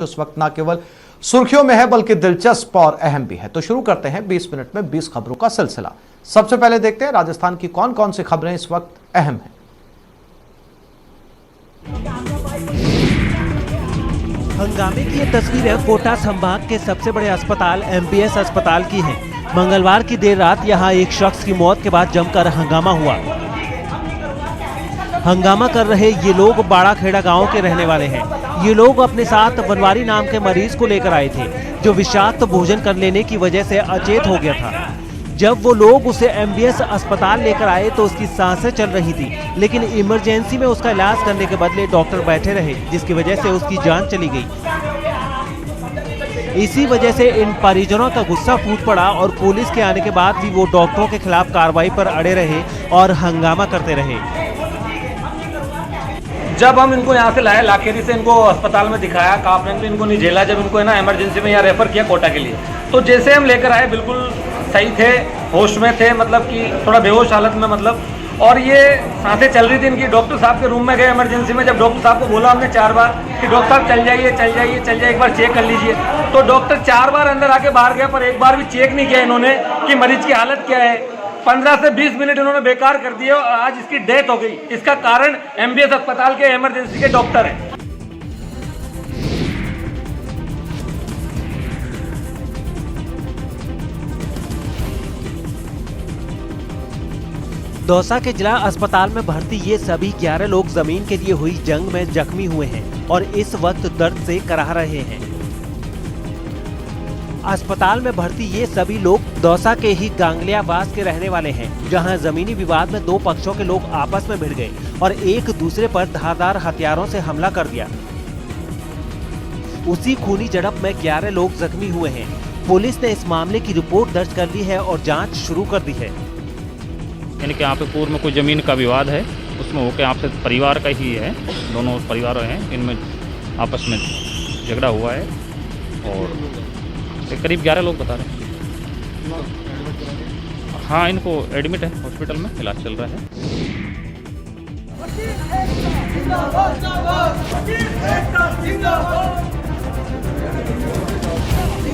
उस वक्त न केवल सुर्खियों में है बल्कि दिलचस्प और अहम भी है। तो शुरू करते हैं 20 मिनट में 20 खबरों का सिलसिला। सबसे पहले देखते हैं राजस्थान की कौन कौन सी खबरें इस वक्त अहम हैं। हंगामे की ये तस्वीरें कोटा संभाग के सबसे बड़े अस्पताल एमबीएस अस्पताल की हैं। मंगलवार की देर रात यहां एक शख्स की मौत के बाद जमकर हंगामा हुआ। हंगामा कर रहे ये लोग बाड़ा खेड़ा गांव के रहने वाले हैं। ये लोग अपने साथ बनवारी नाम के मरीज को लेकर आए थे, जो विषाक्त भोजन कर लेने की वजह से अचेत हो गया था। जब वो लोग उसे एमबीएस अस्पताल लेकर आए तो उसकी सांसें चल रही थी, लेकिन इमरजेंसी में उसका इलाज करने के बदले डॉक्टर बैठे रहे, जिसकी वजह से उसकी जान चली गई। इसी वजह से इन परिजनों का गुस्सा फूट पड़ा और पुलिस के आने के बाद भी वो डॉक्टरों के खिलाफ कार्रवाई पर अड़े रहे और हंगामा करते रहे। जब हम इनको यहाँ से लाए लाखेरी से इनको अस्पताल में दिखाया, काफने भी इनको नहीं झेला। जब इनको है ना इमरजेंसी में यहाँ रेफर किया कोटा के लिए, तो जैसे हम लेकर आए बिल्कुल सही थे, होश में थे, मतलब कि थोड़ा बेहोश हालत में मतलब, और ये सांसें चल रही थी इनकी। डॉक्टर साहब के रूम में गए इमरजेंसी में। जब डॉक्टर साहब को बोला हमने 4 बार कि डॉक्टर साहब चल जाइए चल जाइए चल जाइए, एक बार चेक कर लीजिए, तो डॉक्टर 4 बार अंदर आके बाहर गया, पर एक बार भी चेक नहीं किया इन्होंने कि मरीज की हालत क्या है। 15 से 20 मिनट इन्होंने बेकार कर दिए और आज इसकी डेथ हो गई। इसका कारण एमबीएस अस्पताल के इमरजेंसी के डॉक्टर हैं। दौसा के जिला अस्पताल में भर्ती ये सभी 11 लोग जमीन के लिए हुई जंग में जख्मी हुए हैं और इस वक्त दर्द से कराह रहे हैं। अस्पताल में भर्ती ये सभी लोग दौसा के ही गांगलियावास के रहने वाले हैं, जहां जमीनी विवाद में 2 पक्षों के लोग आपस में भिड़ गए और एक दूसरे पर धारदार हथियारों से हमला कर दिया। उसी खूनी झड़प में 11 लोग जख्मी हुए हैं। पुलिस ने इस मामले की रिपोर्ट दर्ज कर ली है और जांच शुरू कर दी है। यानी कि यहाँ पे पूर्व में कोई ज़मीन का विवाद है, उसमें होकर आपसे परिवार का ही है, दोनों परिवार हैं, इनमें आपस में झगड़ा हुआ है और करीब 11 लोग बता रहे हैं। हाँ, इनको एडमिट है हॉस्पिटल में, इलाज चल रहा है।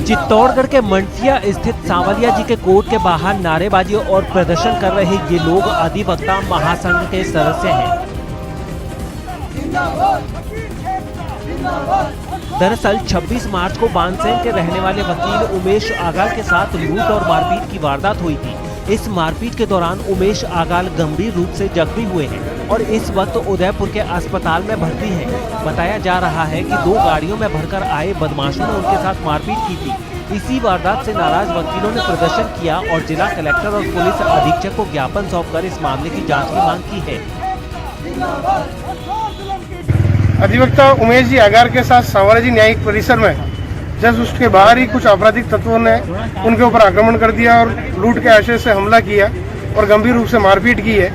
चित्तौड़गढ़ के मंडसिया स्थित सांवलिया जी के कोर्ट के बाहर नारेबाजी और प्रदर्शन कर रहे ये लोग अधिवक्ता महासंघ के सदस्य हैं। दरअसल 26 मार्च को बानसेन के रहने वाले वकील उमेश आगाल के साथ लूट और मारपीट की वारदात हुई थी। इस मारपीट के दौरान उमेश आगाल गंभीर रूप से जख्मी हुए हैं और इस वक्त उदयपुर के अस्पताल में भर्ती हैं। बताया जा रहा है कि 2 गाड़ियों में भरकर आए बदमाशों ने उनके साथ मारपीट की थी। इसी वारदात से नाराज वकीलों ने प्रदर्शन किया और जिला कलेक्टर और पुलिस अधीक्षक को ज्ञापन सौंपकर इस मामले की जाँच की मांग की है। अधिवक्ता उमेश जी आगार के साथ सांवलिया जी न्यायिक परिसर में जस्ट उसके बाहर ही कुछ आपराधिक तत्वों ने उनके ऊपर आक्रमण कर दिया और लूट के आशय से हमला किया और गंभीर रूप से मारपीट की है।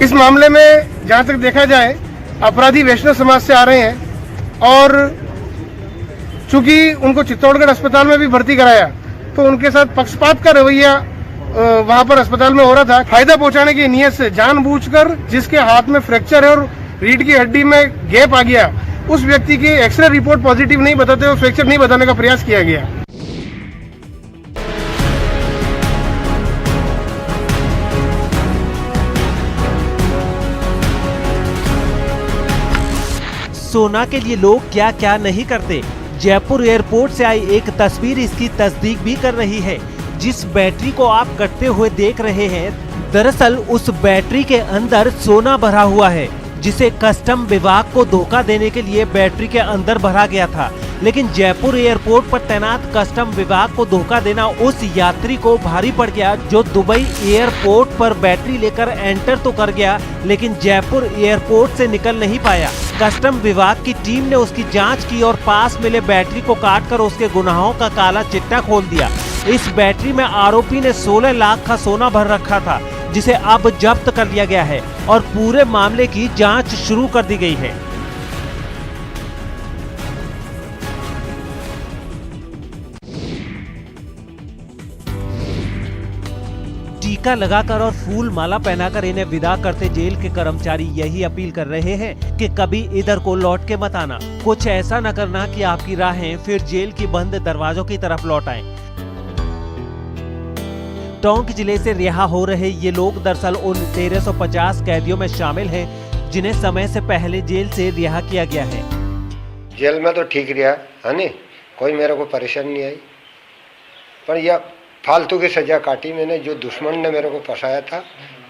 इस मामले में जहां तक देखा जाए, अपराधी वैष्णव समाज से आ रहे हैं और चूंकि उनको चित्तौड़गढ़ अस्पताल में भी भर्ती कराया तो उनके साथ पक्षपात का रवैया वहां पर अस्पताल में हो रहा था। फायदा पहुंचाने की नीयत से जानबूझकर जिसके हाथ में फ्रैक्चर है और रीढ़ की हड्डी में गैप आ गया, उस व्यक्ति की एक्सरे रिपोर्ट पॉजिटिव नहीं बताते हुए फ्रैक्चर नहीं बताने का प्रयास किया गया। सोना के लिए लोग क्या क्या नहीं करते। जयपुर एयरपोर्ट से आई एक तस्वीर इसकी तस्दीक भी कर रही है। जिस बैटरी को आप कटते हुए देख रहे हैं, दरअसल उस बैटरी के अंदर सोना भरा हुआ है, जिसे कस्टम विभाग को धोखा देने के लिए बैटरी के अंदर भरा गया था। लेकिन जयपुर एयरपोर्ट पर तैनात कस्टम विभाग को धोखा देना उस यात्री को भारी पड़ गया, जो दुबई एयरपोर्ट पर बैटरी लेकर एंटर तो कर गया, लेकिन जयपुर एयरपोर्ट से निकल नहीं पाया। कस्टम विभाग की टीम ने उसकी जांच की और पास मिले बैटरी को काटकर उसके गुनाहों का काला चिट्ठा खोल दिया। इस बैटरी में आरोपी ने 16 लाख का सोना भर रखा था, जिसे अब जब्त कर लिया गया है और पूरे मामले की जांच शुरू कर दी गई है। टीका लगाकर और फूल माला पहनाकर इन्हें विदा करते जेल के कर्मचारी यही अपील कर रहे हैं कि कभी इधर को लौट के मत आना, कुछ ऐसा न करना कि आपकी राहें फिर जेल की बंद दरवाजों की तरफ लौट आएं। टोंक जिले से रिहा हो रहे ये लोग दरअसल उन 1350 कैदियों में शामिल हैं जिन्हें समय से पहले जेल से रिहा किया गया है। जेल में तो ठीक रहा है नी, कोई मेरे को परेशानी नहीं आई, पर यह फालतू की सजा काटी मैंने। जो दुश्मन ने मेरे को फंसाया था,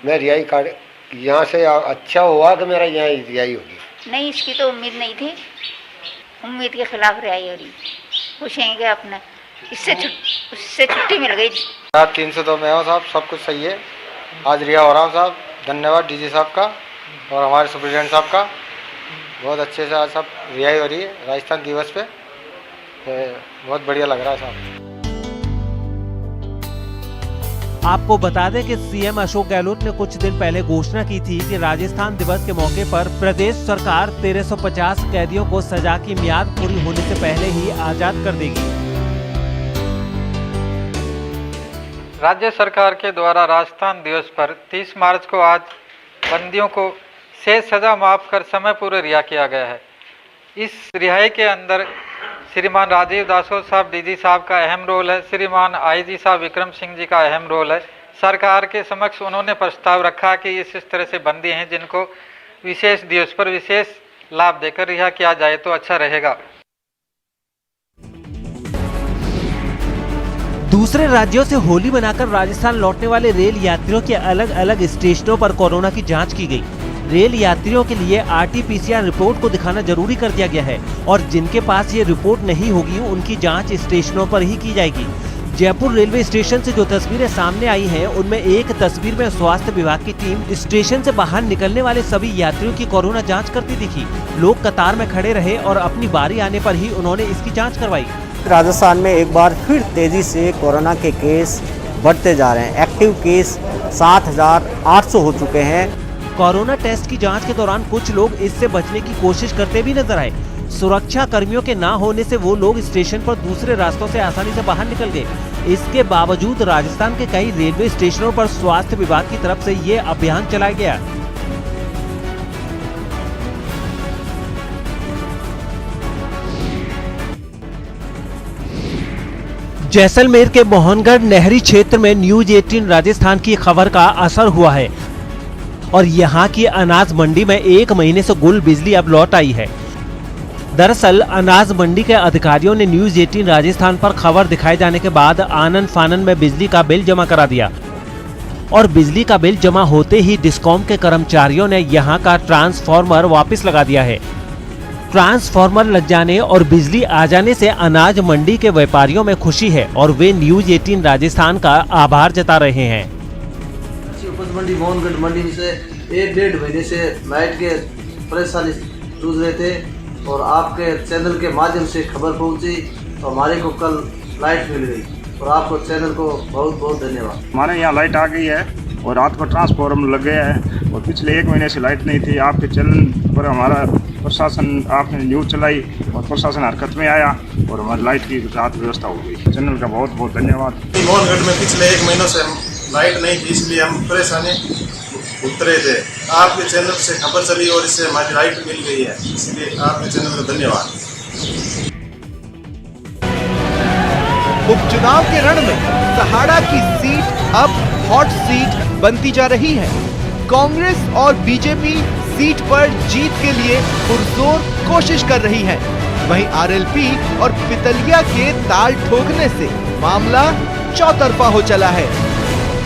मैं रिहाई काट यहाँ से अच्छा हुआ कि मेरा यहाँ रिहाई होगी। नहीं, इसकी तो उम्मीद नहीं थी, उम्मीद के खिलाफ रिहाई हो रही। खुश हैं कि अपना उससे छुट्टी मिल गई। 302 में हो साहब, सब कुछ सही है। आज रिहा हो रहा हूँ साहब, धन्यवाद डीजी साहब का और हमारे सुप्रीडेंट साहब का। बहुत अच्छे से आज सब रिहाई हो रही है राजस्थान दिवस पे, बहुत बढ़िया लग रहा है साहब। आपको बता दें कि सीएम अशोक गहलोत ने कुछ दिन पहले घोषणा की थी कि राजस्थान दिवस के मौके पर प्रदेश सरकार 1350 कैदियों को सजा की मियाद पूरी होने से पहले ही आजाद कर देगी। राज्य सरकार के द्वारा राजस्थान दिवस पर 30 मार्च को आज बंदियों को शेष सजा माफ कर समय पूर्व रिहा किया गया है। इस रिहाई के अंदर श्रीमान राजीव दासोर साहब डीजी साहब का अहम रोल है, श्रीमान आईजी साहब विक्रम सिंह जी का अहम रोल है। सरकार के समक्ष उन्होंने प्रस्ताव रखा कि इस तरह से बंदी हैं जिनको विशेष दिवस पर विशेष लाभ देकर रिहा किया जाए तो अच्छा रहेगा। दूसरे राज्यों से होली मनाकर राजस्थान लौटने वाले रेल यात्रियों के अलग अलग स्टेशनों पर कोरोना की जांच की गई। रेल यात्रियों के लिए RT-PCR रिपोर्ट को दिखाना जरूरी कर दिया गया है और जिनके पास ये रिपोर्ट नहीं होगी उनकी जांच स्टेशनों पर ही की जाएगी। जयपुर रेलवे स्टेशन से जो तस्वीरें सामने आई हैं, उनमें एक तस्वीर में स्वास्थ्य विभाग की टीम स्टेशन से बाहर निकलने वाले सभी यात्रियों की कोरोना जाँच करती दिखी। लोग कतार में खड़े रहे और अपनी बारी आने पर ही उन्होंने इसकी जाँच करवाई। राजस्थान में एक बार फिर तेजी से कोरोना के केस बढ़ते जा रहे हैं। एक्टिव केस 7,800 हो चुके हैं। कोरोना टेस्ट की जांच के दौरान कुछ लोग इससे बचने की कोशिश करते भी नजर आए। सुरक्षा कर्मियों के ना होने से वो लोग स्टेशन पर दूसरे रास्तों से आसानी से बाहर निकल गए। इसके बावजूद राजस्थान के कई रेलवे स्टेशनों पर स्वास्थ्य विभाग की तरफ से ये अभियान चलाया गया। जैसलमेर के मोहनगढ़ नहरी क्षेत्र में न्यूज 18 राजस्थान की खबर का असर हुआ है और यहाँ की अनाज मंडी में 1 महीने से गुल बिजली अब लौट आई है। दरअसल अनाज मंडी के अधिकारियों ने न्यूज 18 राजस्थान पर खबर दिखाए जाने के बाद आनन फानन में बिजली का बिल जमा करा दिया और बिजली का बिल जमा होते ही डिस्कॉम के कर्मचारियों ने यहाँ का ट्रांसफार्मर वापस लगा दिया है। ट्रांसफार्मर लग जाने और बिजली आ जाने से अनाज मंडी के व्यापारियों में खुशी है और वे न्यूज 18 राजस्थान का आभार जता रहे हैं। उपज मंडी मोहनगढ़ मंडी से 1-1.5 महीने से लाइट के परेशानी जूझ रहे थे और आपके चैनल के माध्यम से खबर पहुंची तो हमारे को कल लाइट मिल गई और आपको चैनल को बहुत बहुत धन्यवाद। हमारे यहाँ लाइट आ गई है और रात को ट्रांसफार्मर लग गया है और पिछले 1 महीने से लाइट नहीं थी। आपके चैनल पर हमारा प्रशासन, आपने न्यूज़ चलाई और प्रशासन हरकत में आया और हमारी लाइट की रात व्यवस्था हो गई। चैनल का बहुत बहुत धन्यवाद। मोहनगढ़ में पिछले 1 महीनों से लाइट नहीं थी, इसलिए हम परेशानी उतरे थे। आपके चैनल से खबर चली और इससे हमारी लाइट मिल गई है, इसलिए आपके चैनल को धन्यवाद। उपचुनाव के रण में सहाड़ा की सीट अब हॉट सीट बनती जा रही है। कांग्रेस और बीजेपी सीट पर जीत के लिए पुरजोर कोशिश कर रही है। वहीं आरएलपी और पितलिया के ताल ठोकने से मामला चौतरफा हो चला है।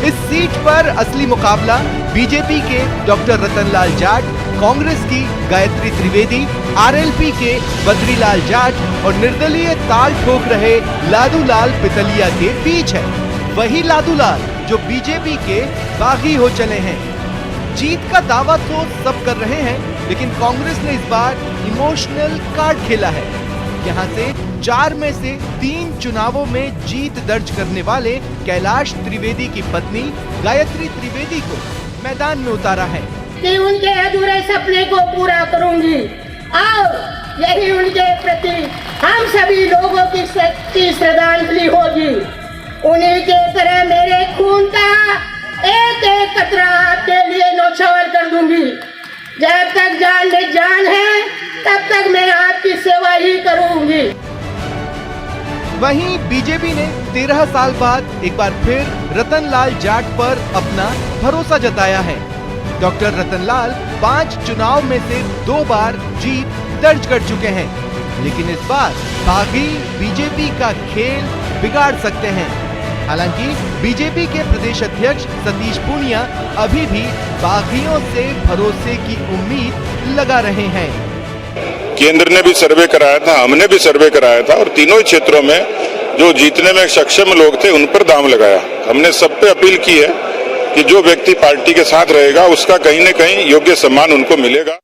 इस सीट पर असली मुकाबला बीजेपी के डॉक्टर रतनलाल जाट, कांग्रेस की गायत्री त्रिवेदी, आरएलपी के बद्रीलाल जाट और निर्दलीय ताल ठोक रहे लादूलाल पितलिया के बीच है। वही लादूलाल जो बीजेपी के बागी हो चले हैं। जीत का दावा तो सब कर रहे हैं, लेकिन कांग्रेस ने इस बार इमोशनल कार्ड खेला है। यहाँ से 4 में से 3 चुनावों में जीत दर्ज करने वाले कैलाश त्रिवेदी की पत्नी गायत्री त्रिवेदी को मैदान में उतारा है कि उनके अधूरे सपने को पूरा करूंगी और यही उनके प्रति हम सभी लोगों की श्रद्धांजलि होगी। उन्हीं के तरह मेरे खून का एक एक कतरा आपके लिए न्यौछावर कर दूंगी। जब तक जान में जान है तब तक मैं आपकी सेवा ही करूंगी। वहीं बीजेपी ने 13 साल बाद एक बार फिर रतनलाल जाट पर अपना भरोसा जताया है। डॉक्टर रतनलाल 5 चुनाव में से 2 बार जीत दर्ज कर चुके हैं, लेकिन इस बार बागी बीजेपी का खेल बिगाड़ सकते हैं। हालांकि बीजेपी के प्रदेश अध्यक्ष सतीश पूनिया अभी भी बागियों से भरोसे की उम्मीद लगा रहे हैं। केंद्र ने भी सर्वे कराया था, हमने भी सर्वे कराया था और तीनों ही क्षेत्रों में जो जीतने में सक्षम लोग थे उन पर दांव लगाया। हमने सब पे अपील की है कि जो व्यक्ति पार्टी के साथ रहेगा उसका कहीं न कहीं योग्य सम्मान उनको मिलेगा।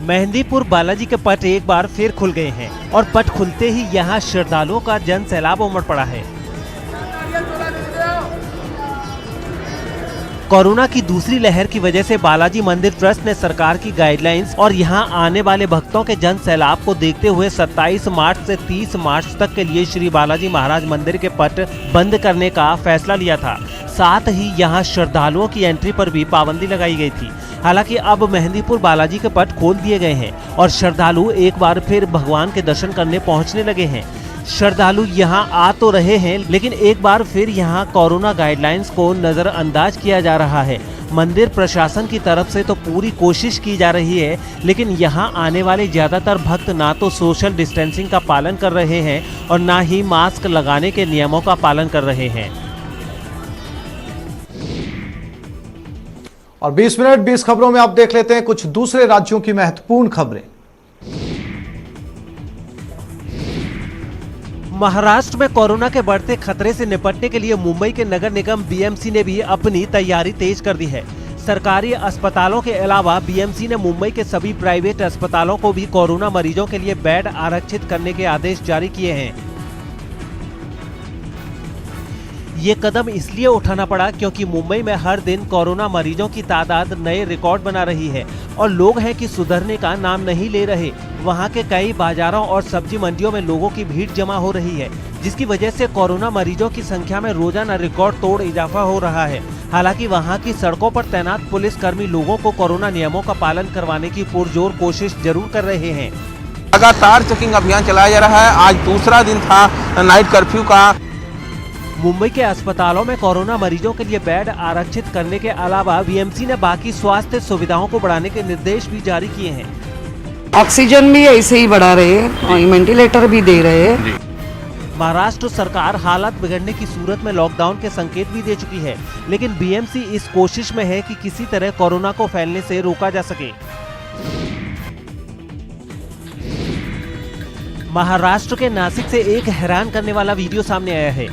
मेहंदीपुर बालाजी के पट एक बार फिर खुल गए हैं और पट खुलते ही यहाँ श्रद्धालुओं का जन सैलाब उमड़ पड़ा है। कोरोना की दूसरी लहर की वजह से बालाजी मंदिर ट्रस्ट ने सरकार की गाइडलाइंस और यहां आने वाले भक्तों के जन सैलाब को देखते हुए 27 मार्च से 30 मार्च तक के लिए श्री बालाजी महाराज मंदिर के पट बंद करने का फैसला लिया था। साथ ही यहां श्रद्धालुओं की एंट्री पर भी पाबंदी लगाई गई थी। हालांकि अब मेहंदीपुर बालाजी के पट खोल दिए गए हैं और श्रद्धालु एक बार फिर भगवान के दर्शन करने पहुँचने लगे हैं। श्रद्धालु यहां आ तो रहे हैं, लेकिन एक बार फिर यहां कोरोना गाइडलाइंस को नजरअंदाज किया जा रहा है। मंदिर प्रशासन की तरफ से तो पूरी कोशिश की जा रही है, लेकिन यहां आने वाले ज्यादातर भक्त ना तो सोशल डिस्टेंसिंग का पालन कर रहे हैं और ना ही मास्क लगाने के नियमों का पालन कर रहे हैं। और 20 मिनट 20 खबरों में आप देख लेते हैं कुछ दूसरे राज्यों की महत्वपूर्ण खबरें। महाराष्ट्र में कोरोना के बढ़ते खतरे से निपटने के लिए मुंबई के नगर निगम बीएमसी ने भी अपनी तैयारी तेज कर दी है। सरकारी अस्पतालों के अलावा बीएमसी ने मुंबई के सभी प्राइवेट अस्पतालों को भी कोरोना मरीजों के लिए बेड आरक्षित करने के आदेश जारी किए हैं। ये कदम इसलिए उठाना पड़ा क्योंकि मुंबई में हर दिन कोरोना मरीजों की तादाद नए रिकॉर्ड बना रही है और लोग हैं कि सुधरने का नाम नहीं ले रहे। वहां के कई बाजारों और सब्जी मंडियों में लोगों की भीड़ जमा हो रही है, जिसकी वजह से कोरोना मरीजों की संख्या में रोजाना रिकॉर्ड तोड़ इजाफा हो रहा है। हालांकि वहां की सड़कों पर तैनात पुलिसकर्मी लोगों को कोरोना नियमों का पालन करवाने की पुरजोर कोशिश जरूर कर रहे हैं। लगातार चेकिंग अभियान चलाया जा रहा है। आज दूसरा दिन था नाइट कर्फ्यू का। मुंबई के अस्पतालों में कोरोना मरीजों के लिए बेड आरक्षित करने के अलावा बीएमसी ने बाकी स्वास्थ्य सुविधाओं को बढ़ाने के निर्देश भी जारी किए हैं। ऑक्सीजन भी ऐसे ही बढ़ा रहे हैं और वेंटिलेटर भी दे रहे हैं। महाराष्ट्र सरकार हालात बिगड़ने की सूरत में लॉकडाउन के संकेत भी दे चुकी है, लेकिन बीएमसी इस कोशिश में है कि किसी तरह कोरोना को फैलने से रोका जा सके। महाराष्ट्र के नासिक से एक हैरान करने वाला वीडियो सामने आया है।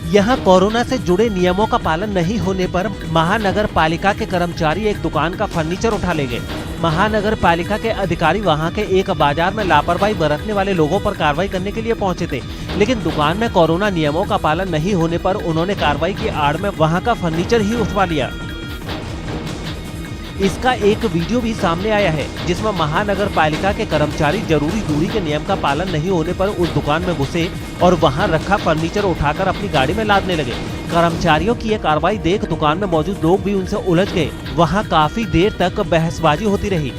यहाँ कोरोना से जुड़े नियमों का पालन नहीं होने पर महानगर पालिका के कर्मचारी एक दुकान का फर्नीचर उठा ले गए। महानगर पालिका के अधिकारी वहां के एक बाजार में लापरवाही बरतने वाले लोगों पर कार्रवाई करने के लिए पहुंचे थे, लेकिन दुकान में कोरोना नियमों का पालन नहीं होने पर उन्होंने कार्रवाई की आड़ में वहां का फर्नीचर ही उठवा लिया। इसका एक वीडियो भी सामने आया है, जिसमें महानगर पालिका के कर्मचारी जरूरी दूरी के नियम का पालन नहीं होने पर उस दुकान में घुसे और वहां रखा फर्नीचर उठाकर अपनी गाड़ी में लादने लगे। कर्मचारियों की ये कार्रवाई देख दुकान में मौजूद लोग भी उनसे उलझ गए। वहां काफी देर तक बहसबाजी होती रही,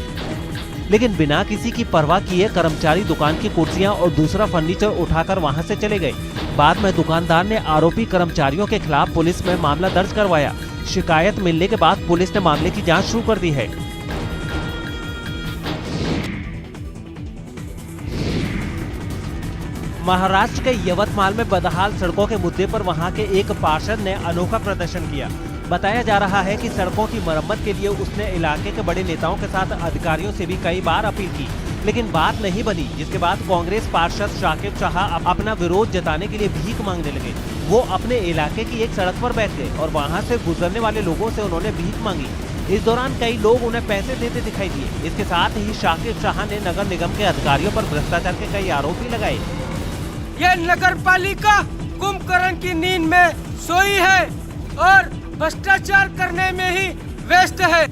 लेकिन बिना किसी की परवाह किए कर्मचारी दुकान की कुर्सियां और दूसरा फर्नीचर उठाकर वहां से चले गए। बाद में दुकानदार ने आरोपी कर्मचारियों के खिलाफ पुलिस में मामला दर्ज करवाया। शिकायत मिलने के बाद पुलिस ने मामले की जांच शुरू कर दी है। महाराष्ट्र के यवतमाल में बदहाल सड़कों के मुद्दे पर वहां के एक पार्षद ने अनोखा प्रदर्शन किया। बताया जा रहा है कि सड़कों की मरम्मत के लिए उसने इलाके के बड़े नेताओं के साथ अधिकारियों से भी कई बार अपील की, लेकिन बात नहीं बनी, जिसके बाद कांग्रेस पार्षद शाकिब शाह अपना विरोध जताने के लिए भीख मांगने लगे। वो अपने इलाके की एक सड़क पर बैठ गए और वहां से गुजरने वाले लोगों से उन्होंने भीख मांगी। इस दौरान कई लोग उन्हें पैसे देते दिखाई दिए। इसके साथ ही शाकिब शाह ने नगर निगम के अधिकारियों पर भ्रष्टाचार के कई आरोप भी लगाए। ये नगर पालिका कुंभकर्ण की नींद में सोई है और भ्रष्टाचार करने में ही व्यस्त है।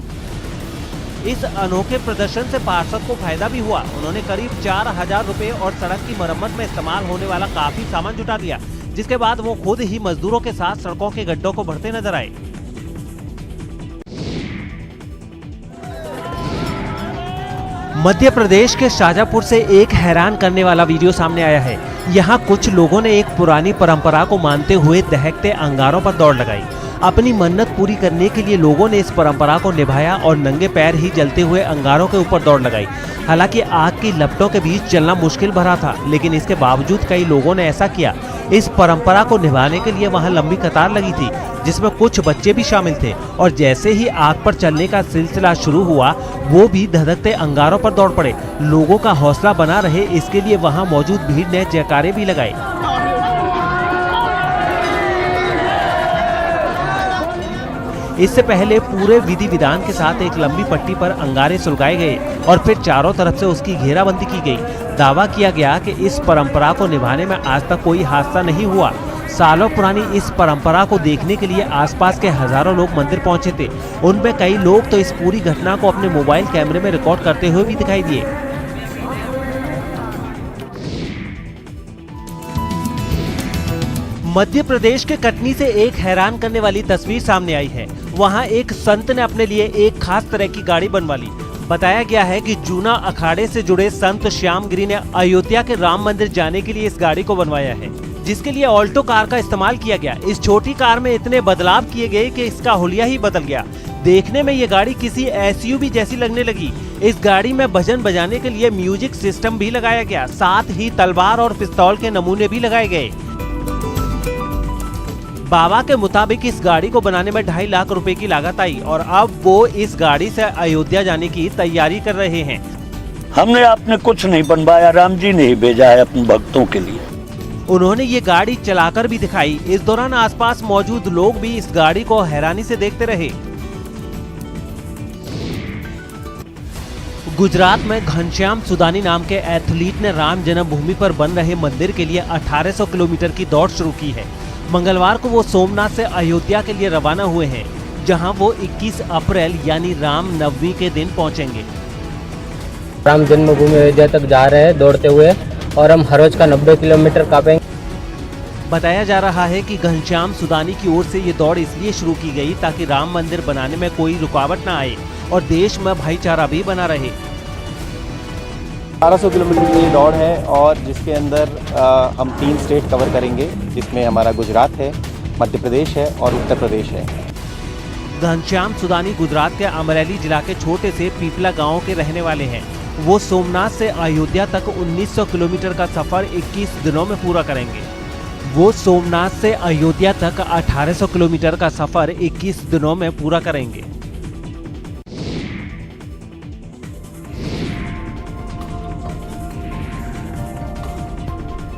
इस अनोखे प्रदर्शन से पार्षद को फायदा भी हुआ। उन्होंने करीब 4000 रुपए और सड़क की मरम्मत में इस्तेमाल होने वाला काफी सामान जुटा दिया, जिसके बाद वो खुद ही मजदूरों के साथ सड़कों के गड्ढों को भरते नजर आए। मध्य प्रदेश के शाजापुर से एक हैरान करने वाला वीडियो सामने आया है। यहाँ कुछ लोगों ने एक पुरानी परंपरा को मानते हुए दहकते अंगारों पर दौड़ लगाई। अपनी मन्नत पूरी करने के लिए लोगों ने इस परंपरा को निभाया और नंगे पैर ही जलते हुए अंगारों के ऊपर दौड़ लगाई। हालांकि आग की लपटों के बीच चलना मुश्किल भरा था, लेकिन इसके बावजूद कई लोगों ने ऐसा किया। इस परंपरा को निभाने के लिए वहां लंबी कतार लगी थी, जिसमें कुछ बच्चे भी शामिल थे और जैसे ही आग पर चलने का सिलसिला शुरू हुआ, वो भी धधकते अंगारों पर दौड़ पड़े। लोगों का हौसला बना रहे, इसके लिए वहां मौजूद भीड़ ने जयकारे भी लगाए। इससे पहले पूरे विधि विधान के साथ एक लंबी पट्टी पर अंगारे सुलगाए गए और फिर चारों तरफ से उसकी घेराबंदी की गई। दावा किया गया कि इस परंपरा को निभाने में आज तक कोई हादसा नहीं हुआ। सालों पुरानी इस परंपरा को देखने के लिए आसपास के हजारों लोग मंदिर पहुंचे थे। उनमें कई लोग तो इस पूरी घटना को अपने मोबाइल कैमरे में रिकॉर्ड करते हुए भी दिखाई दिए। मध्य प्रदेश के कटनी से एक हैरान करने वाली तस्वीर सामने आई है। वहां एक संत ने अपने लिए एक खास तरह की गाड़ी बनवा ली। बताया गया है कि जूना अखाड़े से जुड़े संत श्यामगिरी ने अयोध्या के राम मंदिर जाने के लिए इस गाड़ी को बनवाया है, जिसके लिए ऑल्टो कार का इस्तेमाल किया गया। इस छोटी कार में इतने बदलाव किए गए कि इसका हुलिया ही बदल गया। देखने में ये गाड़ी किसी SUV जैसी लगने लगी। इस गाड़ी में भजन बजाने के लिए म्यूजिक सिस्टम भी लगाया गया, साथ ही तलवार और पिस्तौल के नमूने भी लगाए गए। बाबा के मुताबिक इस गाड़ी को बनाने में 2.5 लाख रुपए की लागत आई और अब वो इस गाड़ी से अयोध्या जाने की तैयारी कर रहे हैं। हमने आपने कुछ नहीं बनवाया, राम जी ने ही भेजा है अपने भक्तों के लिए। उन्होंने ये गाड़ी चलाकर भी दिखाई। इस दौरान आसपास मौजूद लोग भी इस गाड़ी को हैरानी से देखते रहे। गुजरात में घनश्याम सुदानी नाम के एथलीट ने राम जन्मभूमि पर बन रहे मंदिर के लिए 1800 किलोमीटर की दौड़ शुरू की है। मंगलवार को वो सोमनाथ से अयोध्या के लिए रवाना हुए हैं, जहां वो 21 अप्रैल यानी राम नवमी के दिन पहुंचेंगे। राम जन्मभूमि अयोध्या तक जा रहे हैं दौड़ते हुए और हम हर रोज का 90 किलोमीटर कापेंगे। बताया जा रहा है कि घनश्याम सुदानी की ओर से ये दौड़ इसलिए शुरू की गई ताकि राम मंदिर बनाने में कोई रुकावट न आए और देश में भाईचारा भी बना रहे। 1200 किलोमीटर की दौड़ है और जिसके अंदर हम 3 स्टेट कवर करेंगे, जिसमें हमारा गुजरात है, मध्य प्रदेश है और उत्तर प्रदेश है। घनश्याम सुदानी गुजरात के अमरेली जिला के छोटे से पीपला गांव के रहने वाले हैं। वो सोमनाथ से अयोध्या तक 1900 किलोमीटर का सफर 21 दिनों में पूरा करेंगे। वो सोमनाथ से अयोध्या तक 1800 किलोमीटर का सफर 21 दिनों में पूरा करेंगे।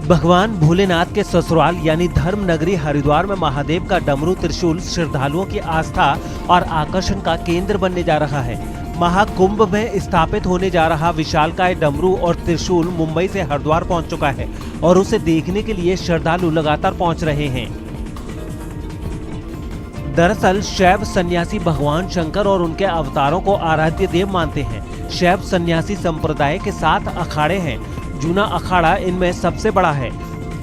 भगवान भोलेनाथ के ससुराल यानी धर्म नगरी हरिद्वार में महादेव का डमरू त्रिशूल श्रद्धालुओं की आस्था और आकर्षण का केंद्र बनने जा रहा है। महाकुंभ में स्थापित होने जा रहा विशालकाय डमरू और त्रिशूल मुंबई से हरिद्वार पहुंच चुका है और उसे देखने के लिए श्रद्धालु लगातार पहुंच रहे हैं। दरअसल शैव सन्यासी भगवान शंकर और उनके अवतारों को आराध्य देव मानते हैं। शैव सन्यासी संप्रदाय के 7 अखाड़े हैं। जूना अखाड़ा इनमें सबसे बड़ा है।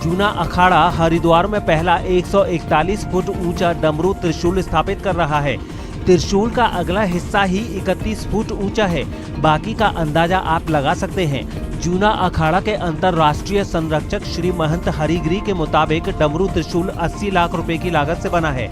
जूना अखाड़ा हरिद्वार में पहला 141 फुट ऊंचा डमरू त्रिशूल स्थापित कर रहा है। त्रिशूल का अगला हिस्सा ही 31 फुट ऊंचा है। बाकी का अंदाजा आप लगा सकते हैं। जूना अखाड़ा के अंतर्राष्ट्रीय संरक्षक श्री महंत हरिगिरी के मुताबिक डमरू त्रिशूल 80 लाख रुपए की लागत से बना है।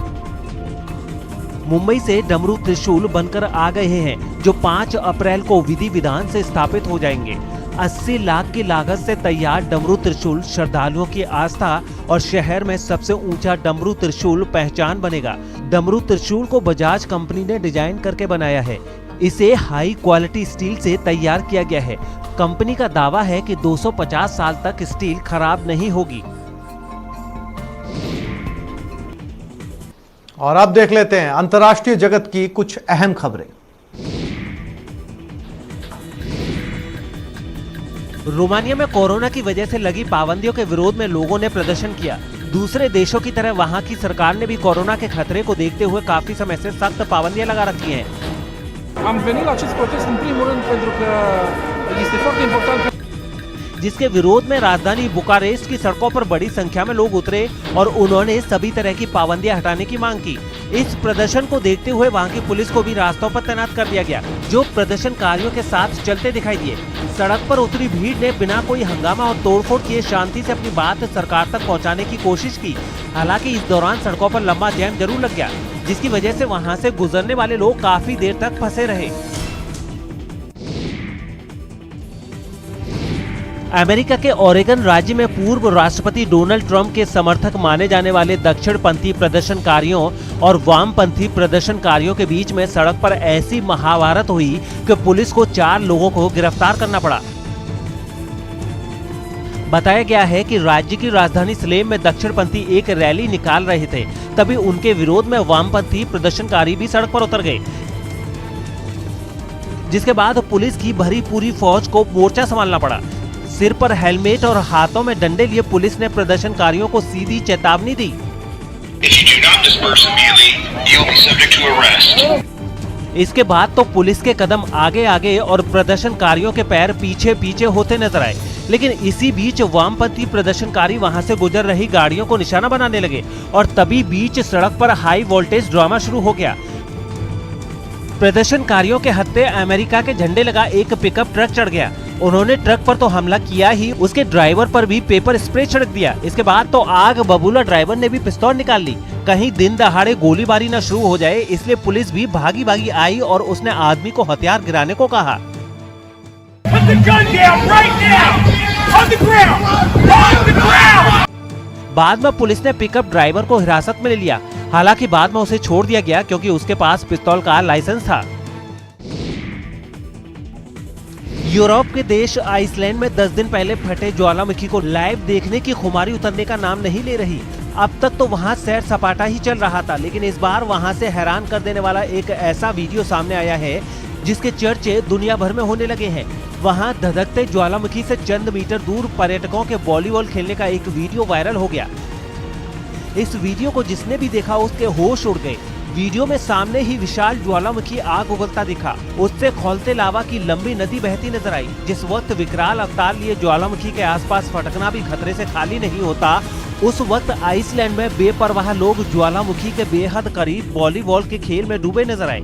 मुंबई से डमरू त्रिशूल बनकर आ गए हैं, जो 5 अप्रैल को विधि विधान से स्थापित हो जाएंगे। 80 लाख की लागत से तैयार डमरू त्रिशूल श्रद्धालुओं की आस्था और शहर में सबसे ऊंचा डमरू त्रिशूल पहचान बनेगा। डमरू त्रिशूल को बजाज कंपनी ने डिजाइन करके बनाया है। इसे हाई क्वालिटी स्टील से तैयार किया गया है। कंपनी का दावा है कि 250 साल तक स्टील खराब नहीं होगी। और अब देख लेते हैं अंतर्राष्ट्रीय जगत की कुछ अहम खबरें। रोमानिया में कोरोना की वजह से लगी पाबंदियों के विरोध में लोगों ने प्रदर्शन किया। दूसरे देशों की तरह वहां की सरकार ने भी कोरोना के खतरे को देखते हुए काफी समय से सख्त पाबंदियां लगा रखी हैं। जिसके विरोध में राजधानी बुखारेस्ट की सड़कों पर बड़ी संख्या में लोग उतरे और उन्होंने सभी तरह की पाबंदियां हटाने की मांग की। इस प्रदर्शन को देखते हुए वहां की पुलिस को भी रास्तों पर तैनात कर दिया गया, जो प्रदर्शनकारियों के साथ चलते दिखाई दिए। सड़क पर उतरी भीड़ ने बिना कोई हंगामा और तोड़फोड़ किए शांति से अपनी बात सरकार तक पहुंचाने की कोशिश की। हालांकि इस दौरान सड़कों पर लंबा जैम जरूर लग गया, जिसकी वजह से वहां से गुजरने वाले लोग काफी देर तक फंसे रहे। अमेरिका के ओरेगन राज्य में पूर्व राष्ट्रपति डोनाल्ड ट्रंप के समर्थक माने जाने वाले दक्षिणपंथी प्रदर्शनकारियों और वामपंथी प्रदर्शनकारियों के बीच में सड़क पर ऐसी महाभारत हुई कि पुलिस को 4 लोगों को गिरफ्तार करना पड़ा। बताया गया है कि राज्य की राजधानी सलेम में दक्षिणपंथी एक रैली निकाल रहे थे, तभी उनके विरोध में वामपंथी प्रदर्शनकारी भी सड़क पर उतर गए, जिसके बाद पुलिस की भरी पूरी फौज को मोर्चा संभालना पड़ा। सिर पर हेलमेट और हाथों में डंडे लिए पुलिस ने प्रदर्शनकारियों को सीधी चेतावनी दी। इसके बाद तो पुलिस के कदम आगे आगे और प्रदर्शनकारियों के पैर पीछे पीछे होते नजर आए, लेकिन इसी बीच वामपंथी प्रदर्शनकारी वहां से गुजर रही गाड़ियों को निशाना बनाने लगे और तभी बीच सड़क पर हाई वोल्टेज ड्रामा शुरू हो गया। प्रदर्शनकारियों के हत्थे अमेरिका के झंडे लगा एक पिकअप ट्रक चढ़ गया। उन्होंने ट्रक पर तो हमला किया ही, उसके ड्राइवर पर भी पेपर स्प्रे छिड़क दिया। इसके बाद तो आग बबूला ड्राइवर ने भी पिस्तौल निकाल ली। कहीं दिन दहाड़े गोलीबारी न शुरू हो जाए, इसलिए पुलिस भी भागी भागी आई और उसने आदमी को हथियार गिराने को कहा। बाद में पुलिस ने पिकअप ड्राइवर को हिरासत में ले लिया। हालांकि बाद में उसे छोड़ दिया गया क्योंकि उसके पास पिस्तौल का लाइसेंस था। यूरोप के देश आइसलैंड में 10 दिन पहले फटे ज्वालामुखी को लाइव देखने की खुमारी उतरने का नाम नहीं ले रही। अब तक तो वहां सैर सपाटा ही चल रहा था, लेकिन इस बार वहां से हैरान कर देने वाला एक ऐसा वीडियो सामने आया है जिसके चर्चे दुनिया भर में होने लगे हैं। वहां धधकते ज्वालामुखी से चंद मीटर दूर पर्यटकों के वॉलीबॉल खेलने का एक वीडियो वायरल हो गया। इस वीडियो को जिसने भी देखा उसके होश उड़ गए। वीडियो में सामने ही विशाल ज्वालामुखी आग उगलता दिखा, उससे खौलते लावा की लंबी नदी बहती नजर आई। जिस वक्त विकराल अवतार लिए ज्वालामुखी के आसपास फटकना भी खतरे से खाली नहीं होता, उस वक्त आइसलैंड में बेपरवाह लोग ज्वालामुखी के बेहद करीब वॉलीबॉल के खेल में डूबे नजर आए।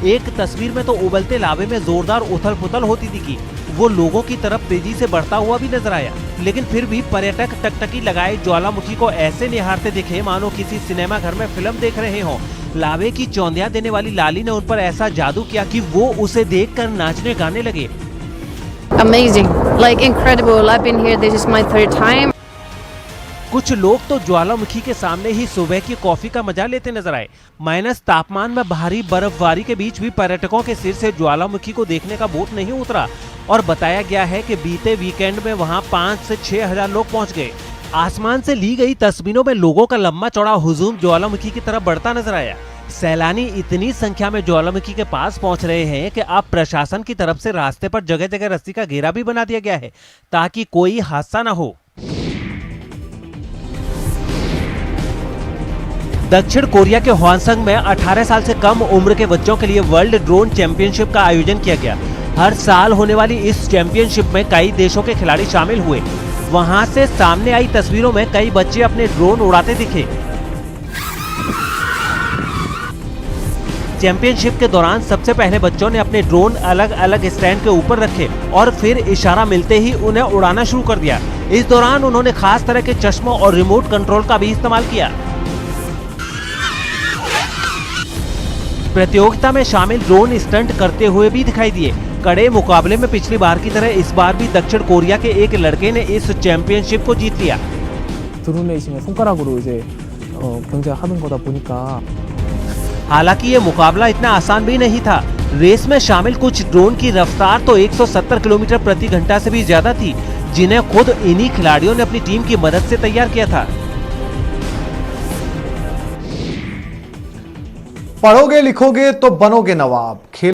एक तस्वीर में तो उबलते लावे में जोरदार उथल पुथल होती दिखी। वो लोगों की तरफ तेजी से बढ़ता हुआ भी नजर आया, लेकिन फिर भी पर्यटक टकटकी लगाए ज्वालामुखी को ऐसे निहारते दिखे मानो किसी सिनेमा घर में फिल्म देख रहे हों। लावे की चौंधिया देने वाली लाली ने उन पर ऐसा जादू किया कि वो उसे देखकर नाचने गाने लगे। Amazing, like incredible. I've been here. This is my 3rd time. कुछ लोग तो ज्वालामुखी के सामने ही सुबह की कॉफी का मजा लेते नजर आए। माइनस तापमान में भारी बर्फबारी के बीच भी पर्यटकों के सिर से ज्वालामुखी को देखने का भूत नहीं उतरा और बताया गया है कि बीते वीकेंड में वहां 5 से 6 हजार लोग पहुंच गए। आसमान से ली गई तस्वीरों में लोगों का लंबा चौड़ा हुजूम ज्वालामुखी की तरफ बढ़ता नजर आया। सैलानी इतनी संख्या में ज्वालामुखी के पास पहुंच रहे हैं कि अब प्रशासन की तरफ से रास्ते पर जगह जगह रस्सी का घेरा भी बना दिया गया है ताकि कोई हादसा न हो। दक्षिण कोरिया के ह्वानसंग में 18 साल से कम उम्र के बच्चों के लिए वर्ल्ड ड्रोन चैंपियनशिप का आयोजन किया गया। हर साल होने वाली इस चैंपियनशिप में कई देशों के खिलाड़ी शामिल हुए। वहां से सामने आई तस्वीरों में कई बच्चे अपने ड्रोन उड़ाते दिखे। चैंपियनशिप के दौरान सबसे पहले बच्चों ने अपने ड्रोन अलग अलग स्टैंड के ऊपर रखे और फिर इशारा मिलते ही उन्हें उड़ाना शुरू कर दिया। इस दौरान उन्होंने खास तरह के चश्मों और रिमोट कंट्रोल का भी इस्तेमाल किया। प्रतियोगिता में शामिल ड्रोन स्टंट करते हुए भी दिखाई दिए। कड़े मुकाबले में पिछली बार की तरह इस बार भी दक्षिण कोरिया के एक लड़के ने इस चैंपियनशिप को जीत लिया। हालांकि ये मुकाबला इतना आसान भी नहीं था। रेस में शामिल कुछ ड्रोन की रफ्तार तो 170 किलोमीटर प्रति घंटा से भी ज्यादा थी, जिन्हें खुद इन्हीं खिलाड़ियों ने अपनी टीम की मदद से तैयार किया था। पढ़ोगे लिखोगे तो बनोगे नवाब। खेल